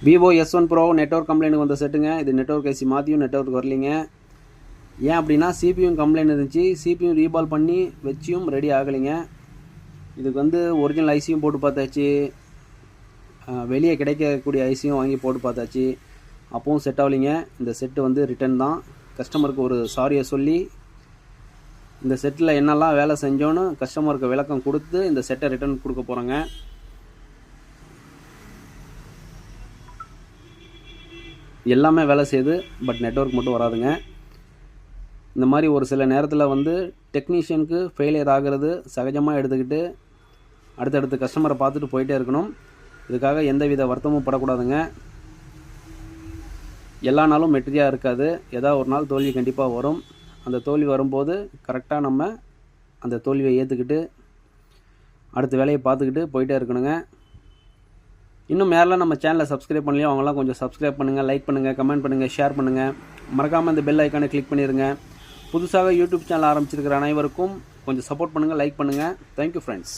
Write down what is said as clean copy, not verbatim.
Vivo S1 Pro network complaint வந்த செட்டுங்க. இது network IC மாற்றியும் network வரலிங்க. ஏன் அப்படின்னா சிபியும் கம்ப்ளைண்ட் இருந்துச்சு. சிபியும் ரீபால் பண்ணி வச்சியும் ரெடி ஆகலைங்க. இதுக்கு ஒரிஜினல் ஐசியும் போட்டு பார்த்தாச்சு, வெளியே கிடைக்கக்கூடிய ஐசியும் வாங்கி போட்டு பார்த்தாச்சு, அப்பவும் செட் ஆகலைங்க. இந்த செட்டு ரிட்டன் தான். கஸ்டமருக்கு ஒரு சாரியை சொல்லி இந்த செட்டில் என்னெல்லாம் வேலை செஞ்சோன்னு கஸ்டமருக்கு விளக்கம் கொடுத்து இந்த செட்டை ரிட்டன் கொடுக்க போகிறோங்க. எல்லாமே வேலை செய்யுது, பட் நெட்வொர்க் மட்டும் வராதுங்க. இந்த மாதிரி ஒரு சில நேரத்தில் டெக்னீஷியனுக்கு ஃபெயிலியர் ஆகிறது சகஜமாக எடுத்துக்கிட்டு அடுத்தடுத்து கஸ்டமரை பார்த்துட்டு போயிட்டே இருக்கணும். இதுக்காக எந்தவித வருத்தமும் படக்கூடாதுங்க. எல்லா நாளும் மெட்டீரியாக இருக்காது. ஏதாவது ஒரு நாள் தோல்வி கண்டிப்பாக வரும். அந்த தோல்வி வரும்போது கரெக்டாக நம்ம அந்த தோல்வியை ஏற்றுக்கிட்டு அடுத்த வேலையை பார்த்துக்கிட்டு போயிட்டே இருக்கணுங்க. இன்னும் மேலே நம்ம சேனலை சப்ஸ்கிரைப் பண்ணலையோ அவங்களாம் கொஞ்சம் சப்ஸ்கிரைப் பண்ணுங்கள், லைக் பண்ணுங்கள், கமெண்ட் பண்ணுங்கள், ஷேர் பண்ணுங்கள். மறக்காமல் இந்த பெல் ஐக்கானை கிளிக் பண்ணிடுங்க. புதுசாக யூடியூப் சேனல் ஆரம்பிச்சிருக்கிற அனைவருக்கும் கொஞ்சம் சப்போர்ட் பண்ணுங்கள், லைக் பண்ணுங்கள். Thank you friends.